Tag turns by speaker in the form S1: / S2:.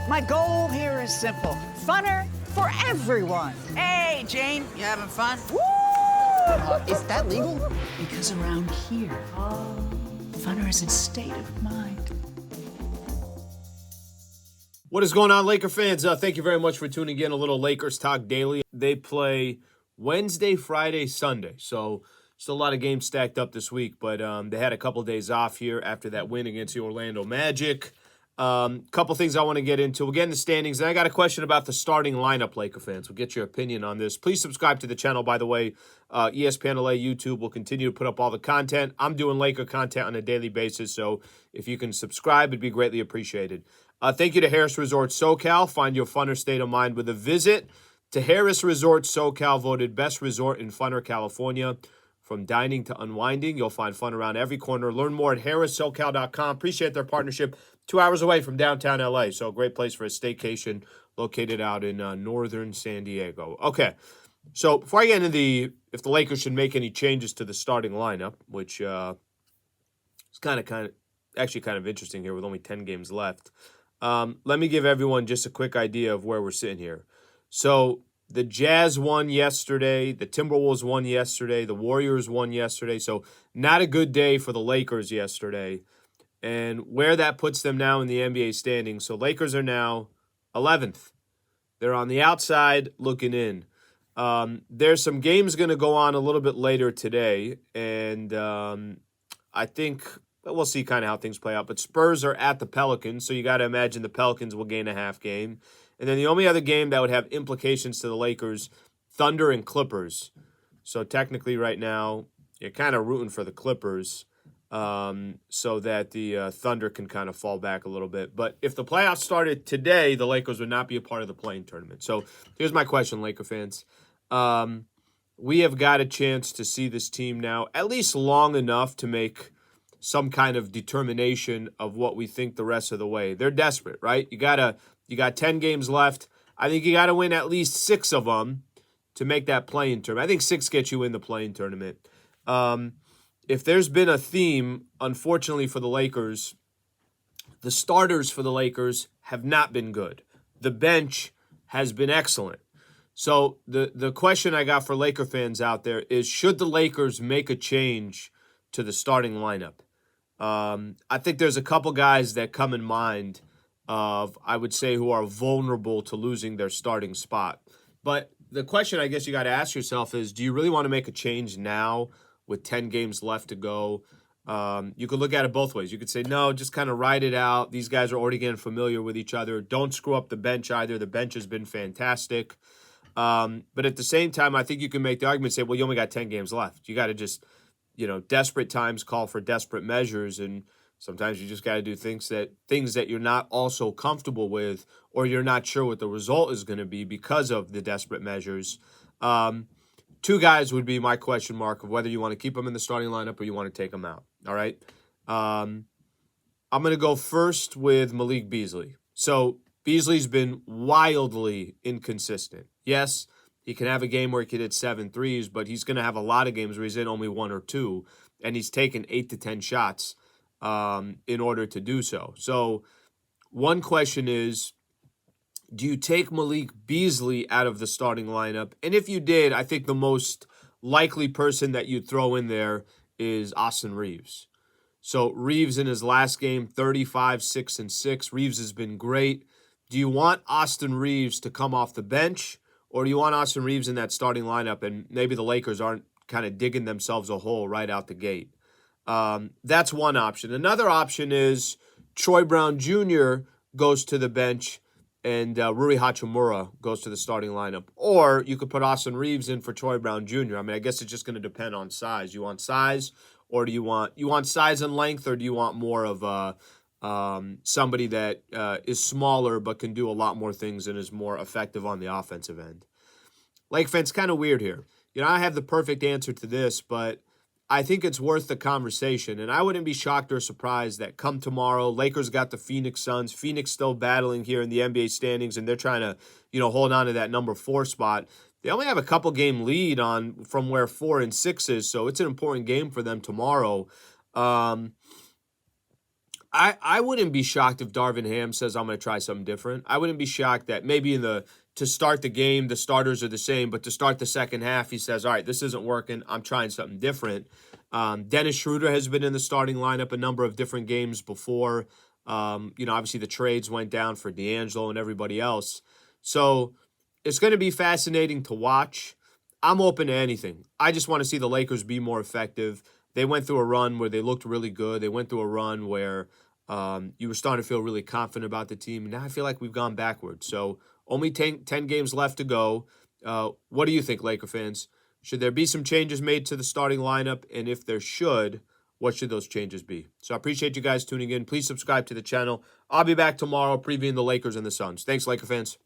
S1: My goal here is simple. Funner for everyone.
S2: Hey, Jane, you having fun?
S1: Woo!
S3: Is that legal?
S1: Because around here, funner is a state of mind.
S4: What is going on, Laker fans? Thank you very much for tuning in. A little Lakers Talk Daily. They play Wednesday, Friday, Sunday. So still a lot of games stacked up this week, but they had a couple days off here after that win against the Orlando Magic. Couple things I want to get into. We'll get in the standings, and I got a question about the starting lineup, Laker fans. We'll get your opinion on this. Please subscribe to the channel, by the way. ESPN LA YouTube will continue to put up all the content. I'm doing Laker content on a daily basis, so if you can subscribe, it'd be greatly appreciated. Thank you to Harris Resort SoCal. Find your funner state of mind with a visit to Harris Resort SoCal, voted best resort in funner California. From dining to unwinding, you'll find fun around every corner. Learn more at harrissocal.com. Appreciate their partnership. 2 hours away from downtown LA, so a great place for a staycation located out in northern San Diego. Okay, so before I get into if the Lakers should make any changes to the starting lineup, which is kind of interesting here with only 10 games left. Let me give everyone just a quick idea of where we're sitting here. So the Jazz won yesterday. The Timberwolves won yesterday. The Warriors won yesterday. So not a good day for the Lakers yesterday. And where that puts them now in the NBA standings. So Lakers are now 11th. They're on the outside looking in. There's some games going to go on a little bit later today. And I think we'll see kind of how things play out. But Spurs are at the Pelicans, so you got to imagine the Pelicans will gain a half game. And then the only other game that would have implications to the Lakers, Thunder and Clippers. So technically right now, you're kind of rooting for the Clippers so that the Thunder can kind of fall back a little bit. But if the playoffs started today, the Lakers would not be a part of the play-in tournament. So here's my question, Laker fans. We have got a chance to see this team now at least long enough to make some kind of determination of what we think the rest of the way. They're desperate, right? You got 10 games left. I think you got to win at least 6 of them to make that play-in tournament. I think 6 gets you in the play-in tournament. If there's been a theme, unfortunately for the Lakers, the starters for the Lakers have not been good. The bench has been excellent. So the question I got for Laker fans out there is, should the Lakers make a change to the starting lineup? I think there's a couple guys that come in mind of, I would say, who are vulnerable to losing their starting spot. But the question I guess you got to ask yourself is, do you really want to make a change now with 10 games left to go? You could look at it both ways. You could say, no, just kind of ride it out. These guys are already getting familiar with each other. Don't screw up the bench either. The bench has been fantastic. But at the same time, I think you can make the argument, say, well, you only got 10 games left. You got to just, desperate times call for desperate measures, and sometimes you just got to do things that you're not also comfortable with, or you're not sure what the result is going to be because of the desperate measures. 2 guys would be my question mark of whether you want to keep them in the starting lineup or you want to take them out. All right. I'm going to go first with Malik Beasley. So Beasley's been wildly inconsistent. Yes, he can have a game where he could hit 7 threes, but he's going to have a lot of games where he's in only 1 or 2, and he's taken 8 to 10 shots in order to do so. So one question is, do you take Malik Beasley out of the starting lineup? And if you did, I think the most likely person that you'd throw in there is Austin Reaves. So Reaves in his last game, 35, 6, and 6. Reaves has been great. Do you want Austin Reaves to come off the bench, or do you want Austin Reaves in that starting lineup and maybe the Lakers aren't kind of digging themselves a hole right out the gate? That's one option. Another option is Troy Brown Jr. goes to the bench and Rui Hachimura goes to the starting lineup. Or you could put Austin Reaves in for Troy Brown Jr. I mean, I guess it's just going to depend on size. You want size, or do you want size and length, or do you want more of somebody that is smaller but can do a lot more things and is more effective on the offensive end? Lake fans, kind of weird here. I have the perfect answer to this, but I think it's worth the conversation. And I wouldn't be shocked or surprised that come tomorrow, Lakers got the Phoenix Suns. Phoenix still battling here in the NBA standings, and they're trying to, hold on to that number 4 spot. They only have a couple game lead from where 4 and 6 is, so it's an important game for them tomorrow. I I wouldn't be shocked if Darvin Ham says I'm going to try something different. I wouldn't be shocked that maybe to start the game, the starters are the same, but to start the second half, he says, all right, this isn't working. I'm trying something different. Dennis Schroeder has been in the starting lineup a number of different games before. Obviously the trades went down for D'Angelo and everybody else. So it's going to be fascinating to watch. I'm open to anything. I just want to see the Lakers be more effective. They went through a run where they looked really good. They went through a run where you were starting to feel really confident about the team. Now I feel like we've gone backwards. So only 10 games left to go. What do you think, Laker fans? Should there be some changes made to the starting lineup? And if there should, what should those changes be? So I appreciate you guys tuning in. Please subscribe to the channel. I'll be back tomorrow previewing the Lakers and the Suns. Thanks, Laker fans.